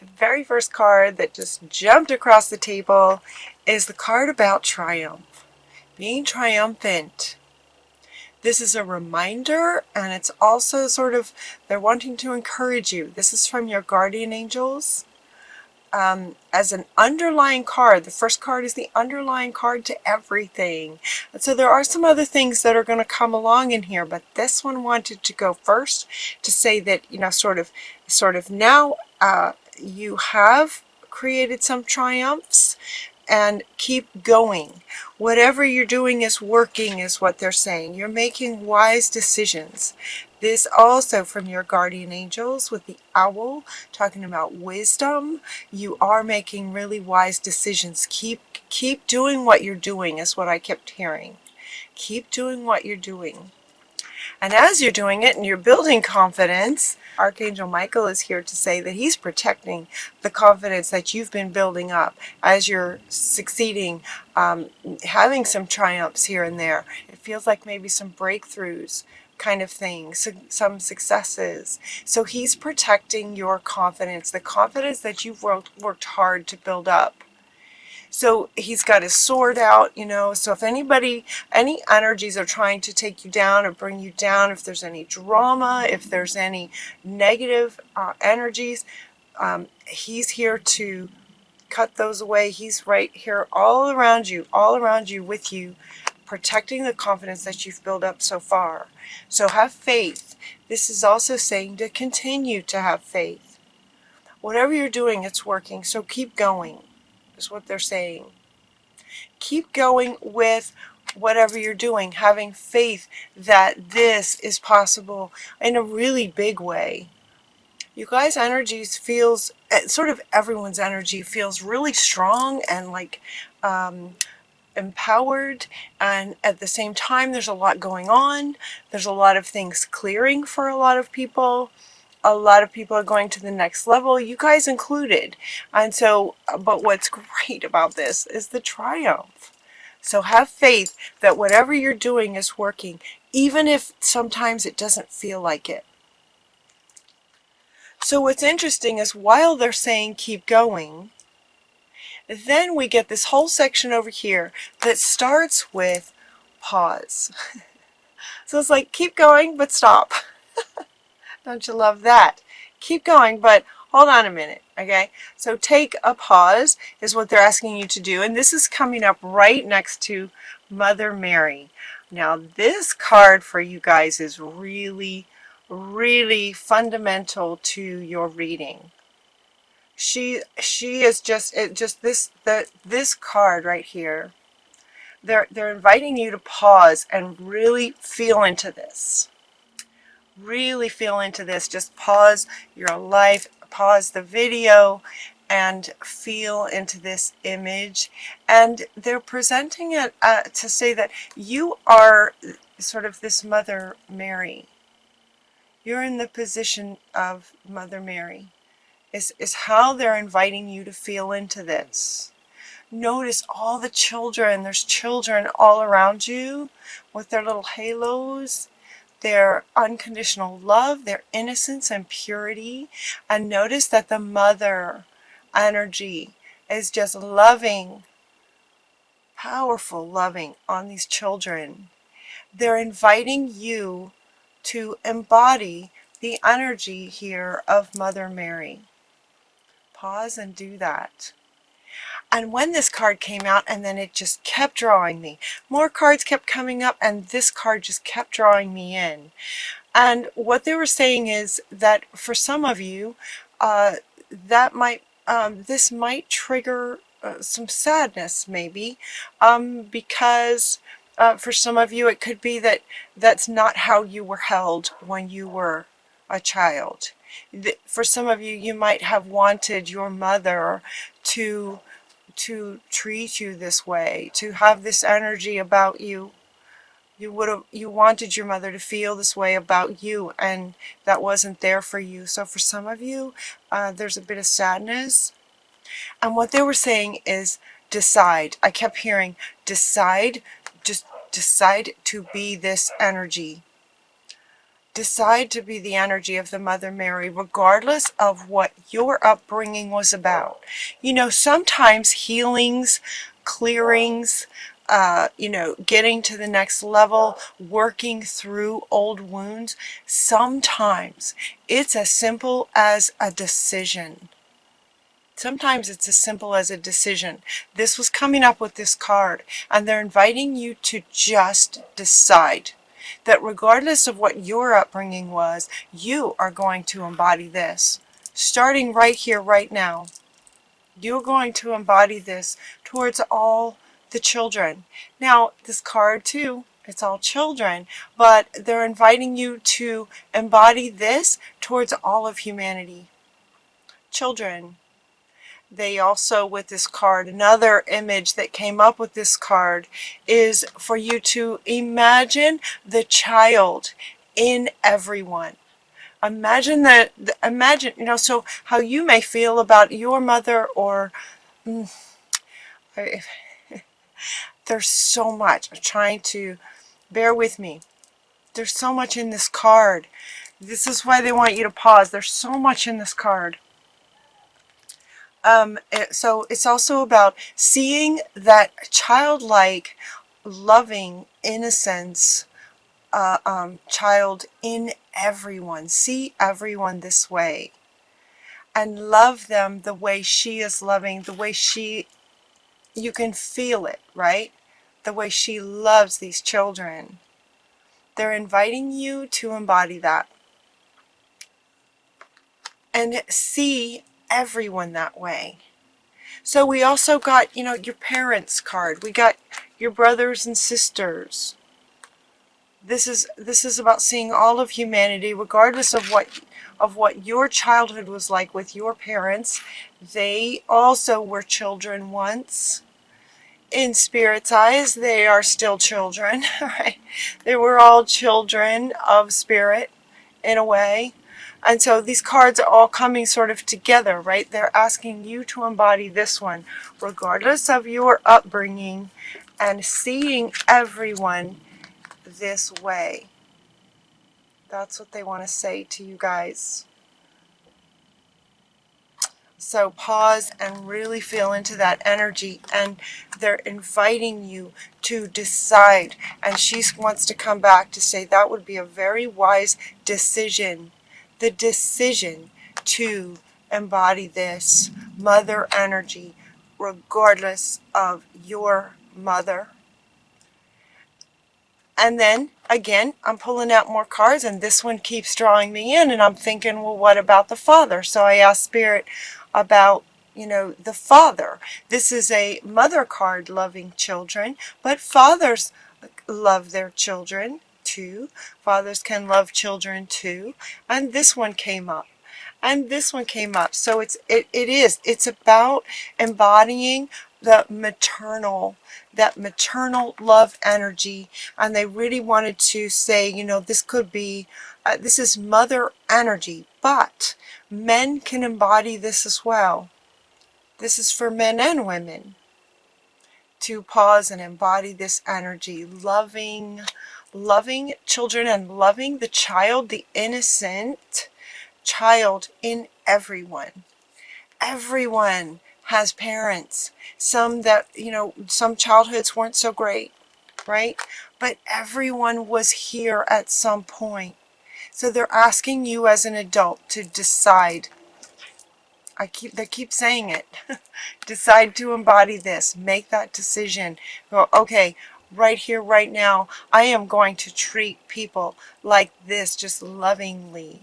The very first card that just jumped across the table is the card about triumph, being triumphant. This is a reminder, and it's also sort of, they're wanting to encourage you. This is from your guardian angels. As an underlying card, the first card is the underlying card to everything. And so there are some other things that are going to come along in here, but this one wanted to go first to say that, you know, sort of now you have created some triumphs, and keep going. Whatever you're doing is working, is what they're saying. You're making wise decisions. This also from your guardian angels with the owl, talking about wisdom. You are making really wise decisions. Keep doing what you're doing is what I kept hearing. Keep doing what you're doing. And as you're doing it and you're building confidence, Archangel Michael is here to say that he's protecting the confidence that you've been building up as you're succeeding, having some triumphs here and there. It feels like maybe some breakthroughs kind of thing, some successes. So he's protecting your confidence, the confidence that you've worked hard to build up. So he's got his sword out, you know, so if any energies are trying to take you down or bring you down, if there's any drama, if there's any negative energies, he's here to cut those away. He's right here all around you with you, protecting the confidence that you've built up so far. So have faith. This is also saying to continue to have faith. Whatever you're doing, it's working, so keep going. Is what they're saying. Keep going with whatever you're doing, having faith that this is possible in a really big way. You guys' energies feels, sort of everyone's energy feels really strong and like empowered, and at the same time there's a lot going on. There's a lot of things clearing for a lot of people. A lot of people are going to the next level, you guys included. And so, but what's great about this is the triumph. So have faith that whatever you're doing is working, even if sometimes it doesn't feel like it. So what's interesting is while they're saying keep going, then we get this whole section over here that starts with pause. So it's like keep going, but stop. Don't you love that? Keep going, but hold on a minute, okay? So take a pause is what they're asking you to do, and this is coming up right next to Mother Mary. Now, this card for you guys is really, really fundamental to your reading. She is this card right here. They're inviting you to pause and really feel into this. Really feel into this. Just pause your life, pause the video, and feel into this image. And they're presenting it to say that you are sort of this Mother Mary. You're in the position of Mother Mary, is how they're inviting you to feel into this. Notice all the children. There's children all around you with their little halos, their unconditional love, their innocence and purity. And notice that the mother energy is just loving, powerful loving on these children. They're inviting you to embody the energy here of Mother Mary. Pause and do that. And when this card came out, and then it just kept drawing me. More cards kept coming up, and this card just kept drawing me in. And what they were saying is that for some of you, this might trigger some sadness, maybe, because for some of you it could be that that's not how you were held when you were a child. For some of you, you might have wanted your mother to treat you this way, to have this energy about you. You wanted your mother to feel this way about you, and that wasn't there for you. So for some of you, there's a bit of sadness. And what they were saying is decide. I kept hearing decide, just decide to be this energy. Decide to be the energy of the Mother Mary, regardless of what your upbringing was about. You know, sometimes healings, clearings, getting to the next level, working through old wounds, sometimes it's as simple as a decision. Sometimes it's as simple as a decision. This was coming up with this card, and they're inviting you to just decide that regardless of what your upbringing was, you are going to embody this. Starting right here, right now, you're going to embody this towards all the children. Now, this card too, it's all children, but they're inviting you to embody this towards all of humanity. Children. They also, with this card, another image that came up with this card is for you to imagine the child in everyone. Imagine that, imagine, so how you may feel about your mother, or there's so much. I'm trying to bear with me. There's so much in this card. This is why they want you to pause. There's so much in this card. So it's also about seeing that childlike, loving innocence, child in everyone. See everyone this way and love them the way she is loving, the way you can feel it, right? The way she loves these children. They're inviting you to embody that and see everyone that way. So we also got, your parents card. We got your brothers and sisters. This is about seeing all of humanity, regardless of what your childhood was like with your parents. They also were children once. In Spirit's eyes, they are still children, right? They were all children of Spirit, in a way. And so these cards are all coming sort of together, right? They're asking you to embody this one, regardless of your upbringing, and seeing everyone this way. That's what they want to say to you guys. So pause and really feel into that energy, and they're inviting you to decide. And she wants to come back to say that would be a very wise decision. The decision to embody this mother energy, regardless of your mother. And then, again, I'm pulling out more cards, and this one keeps drawing me in, and I'm thinking, well, what about the father? So I asked Spirit about, the father. This is a mother card, loving children, but fathers love their children too. Fathers can love children too. And this one came up. And this one came up. So it's about embodying that maternal love energy. And they really wanted to say, this could be, this is mother energy, but men can embody this as well. This is for men and women to pause and embody this energy, loving children and loving the child, the innocent child in everyone. Everyone has parents. Some that, some childhoods weren't so great, right? But everyone was here at some point. So they're asking you as an adult to decide. They keep saying it. Decide to embody this. Make that decision. Go, okay, right here, right now, I am going to treat people like this, just lovingly,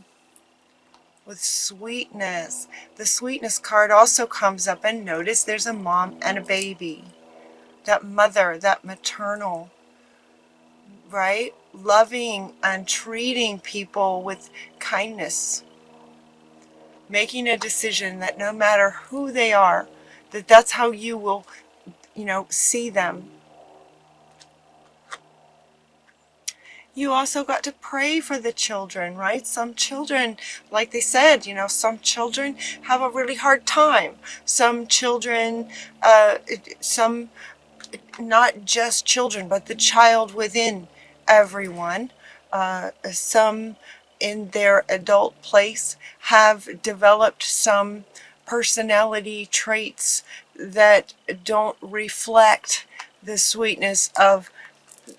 with sweetness. The sweetness card also comes up, and notice there's a mom and a baby. That mother, that maternal, right? Loving and treating people with kindness. Making a decision that no matter who they are, that's how you will, see them. You also got to pray for the children, right? Some children, like they said, some children have a really hard time. Some children, some, not just children, but the child within everyone. Some in their adult place have developed some personality traits that don't reflect the sweetness of,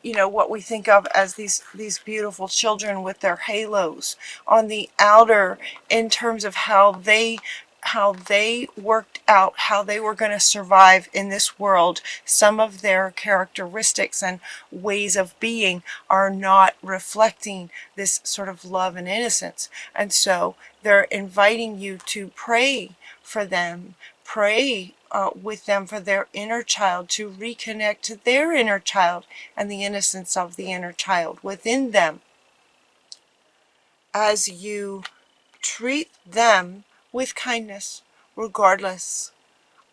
you know, what we think of as these beautiful children with their halos on the outer, in terms of how they worked out how they were going to survive in this world. Some of their characteristics and ways of being are not reflecting this sort of love and innocence. And so they're inviting you to pray for them, pray with them for their inner child, to reconnect to their inner child and the innocence of the inner child within them, as you treat them with kindness, regardless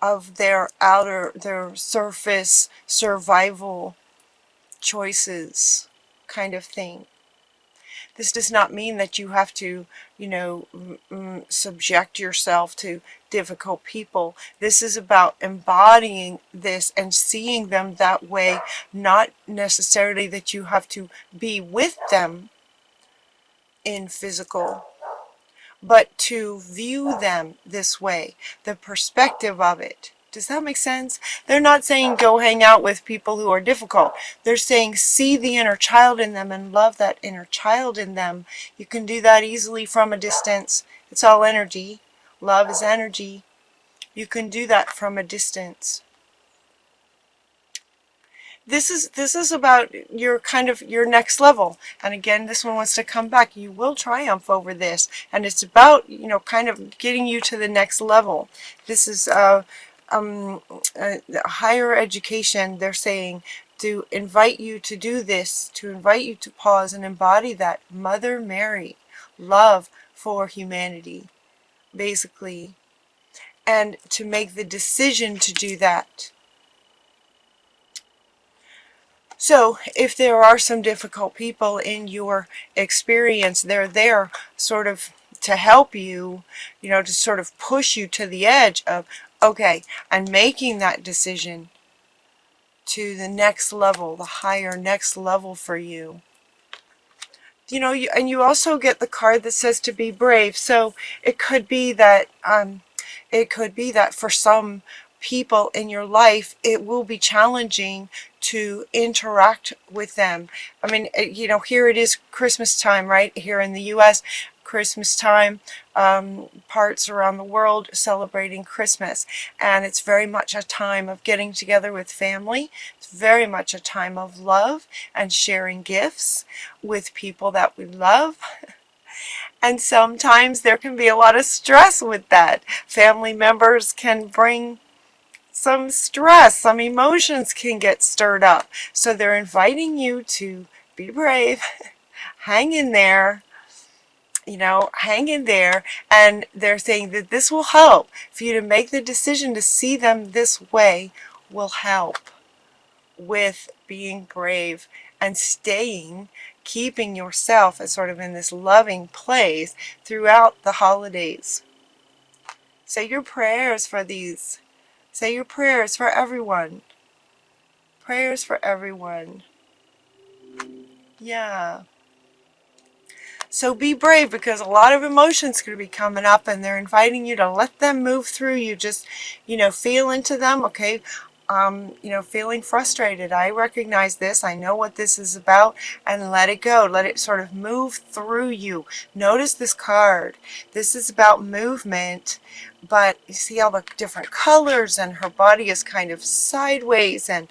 of their surface survival choices kind of thing. This does not mean that you have to, you know, subject yourself to difficult people. This is about embodying this and seeing them that way, not necessarily that you have to be with them in physical, but to view them this way, the perspective of it. Does that make sense? They're not saying go hang out with people who are difficult. They're saying see the inner child in them and love that inner child in them. You can do that easily from a distance. It's all energy. Love is energy. You can do that from a distance. This is about your kind of your next level. And again, this one wants to come back. You will triumph over this. And it's about, you know, kind of getting you to the next level. This is higher education. They're saying to invite you to do this, to invite you to pause and embody that Mother Mary love for humanity, basically, and to make the decision to do that. So if there are some difficult people in your experience, they're there sort of to help you, you know, to sort of push you to the edge of, okay, and making that decision to the next level, the higher next level for you. You know, and you also get the card that says to be brave. So it could be that for some people in your life, it will be challenging to interact with them. I mean, you know, here it is Christmas time, right? Here in the US, Christmas time, parts around the world celebrating Christmas. And it's very much a time of getting together with family. It's very much a time of love and sharing gifts with people that we love. And sometimes there can be a lot of stress with that. Family members can bring some stress, some emotions can get stirred up. So they're inviting you to be brave, hang in there, you know, hang in there. And they're saying that this will help. For you to make the decision to see them this way will help with being brave and keeping yourself as sort of in this loving place throughout the holidays. Say your prayers for these. Say your prayers for everyone. Prayers for everyone. Yeah. So be brave, because a lot of emotions could be coming up and they're inviting you to let them move through you. Just, you know, feel into them. Okay. You know, feeling frustrated. I recognize this. I know what this is about, and let it go. Let it sort of move through you. Notice this card. This is about movement, but you see all the different colors, and her body is kind of sideways, and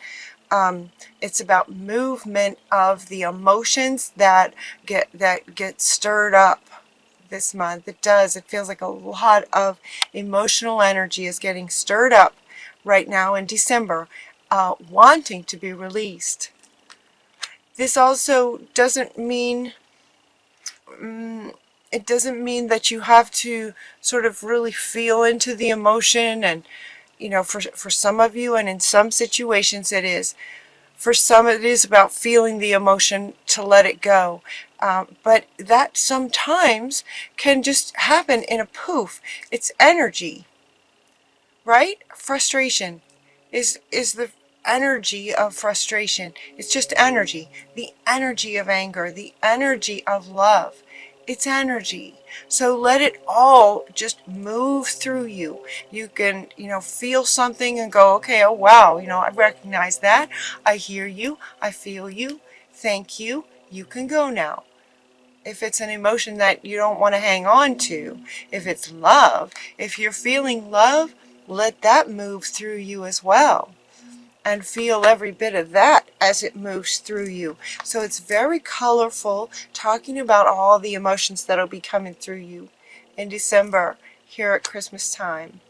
it's about movement of the emotions that get stirred up this month. It does. It feels like a lot of emotional energy is getting stirred up right now in December, wanting to be released. This also doesn't mean that you have to sort of really feel into the emotion. And you know, for some of you, and in some situations it is. For some it is about feeling the emotion to let it go. But that sometimes can just happen in a poof. It's energy. Right? Frustration is the energy of frustration. It's just energy. The energy of anger, the energy of love It's energy. So let it all just move through you. You can, feel something and go, okay, oh wow, I recognize that. I hear you. I feel you. Thank you. You can go now. If it's an emotion that you don't want to hang on to, if it's love, if you're feeling love, let that move through you as well. And feel every bit of that as it moves through you. So it's very colorful, talking about all the emotions that'll be coming through you in December here at Christmas time.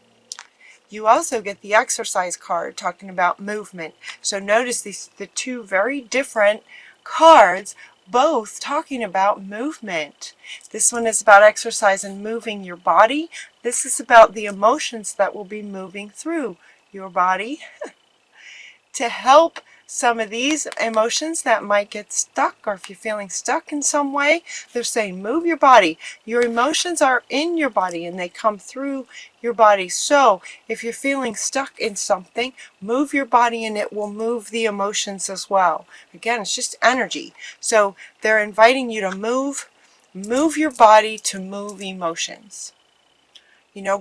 You also get the exercise card talking about movement. So notice the two very different cards, both talking about movement. This one is about exercise and moving your body. This is about the emotions that will be moving through your body to help some of these emotions that might get stuck, or if you're feeling stuck in some way, they're saying move your body. Your emotions are in your body and they come through your body. So if you're feeling stuck in something, move your body and it will move the emotions as well. Again, it's just energy. So they're inviting you to move your body to move emotions.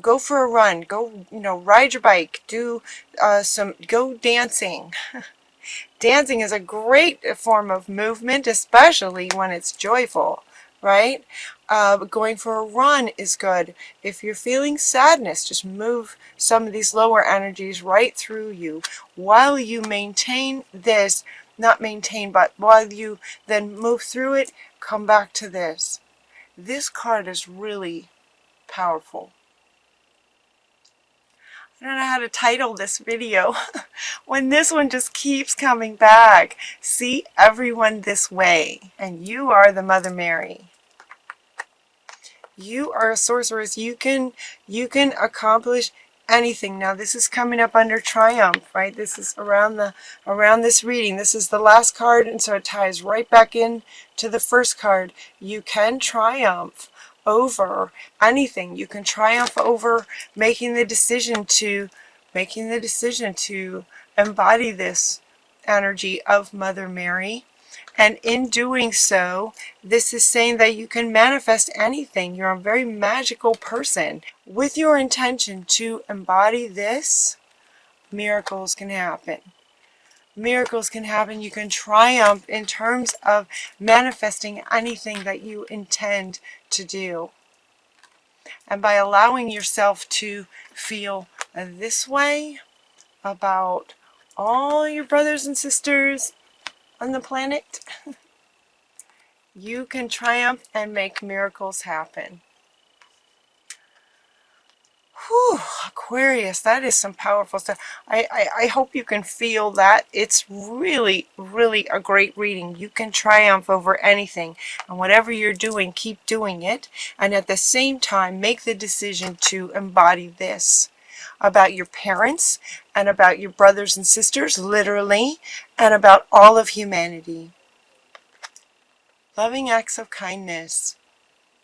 Go for a run, go, ride your bike, do go dancing. Dancing is a great form of movement, especially when it's joyful, right? Going for a run is good. If you're feeling sadness, just move some of these lower energies right through you while you maintain this, not maintain, but while you then move through it, come back to this. This card is really powerful. I don't know how to title this video when this one just keeps coming back. See everyone this way, and you are the Mother Mary. You are a sorceress. You can accomplish anything. Now this is coming up under triumph, right? This is around this reading. This is the last card, and so it ties right back in to the first card. You can triumph over anything. You can triumph over making the decision to embody this energy of Mother Mary. And in doing so, this is saying that you can manifest anything. You're a very magical person. With your intention to embody this, miracles can happen. Miracles can happen. You can triumph in terms of manifesting anything that you intend to do. And by allowing yourself to feel this way about all your brothers and sisters on the planet, you can triumph and make miracles happen. Whew, Aquarius, that is some powerful stuff. I hope you can feel that. It's really, really a great reading. You can triumph over anything. And whatever you're doing, keep doing it. And at the same time, make the decision to embody this about your parents and about your brothers and sisters, literally, and about all of humanity. Loving acts of kindness.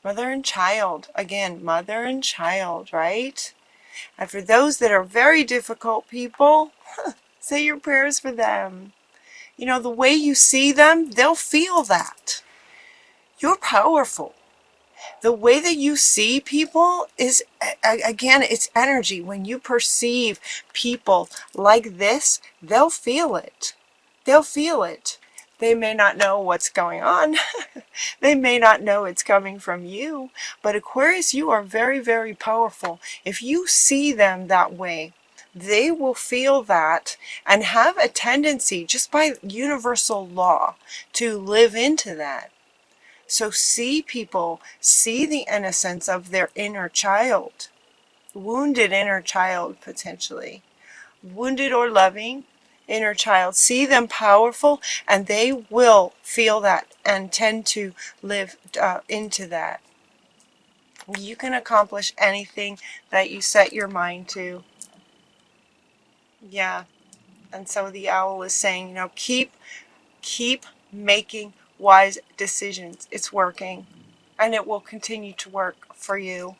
Mother and child. Again, mother and child, right? And for those that are very difficult people, say your prayers for them. The way you see them, they'll feel that. You're powerful. The way that you see people is, again, it's energy. When you perceive people like this, they'll feel it. They'll feel it. They may not know what's going on. They may not know it's coming from you. But Aquarius, you are very, very powerful. If you see them that way, they will feel that and have a tendency, just by universal law, to live into that. So see people, see the innocence of their inner child, wounded inner child potentially, wounded or loving inner child. See them powerful, and they will feel that and tend to live into that. You can accomplish anything that you set your mind to. Yeah. And so the owl is saying, keep making wise decisions. It's working, and it will continue to work for you.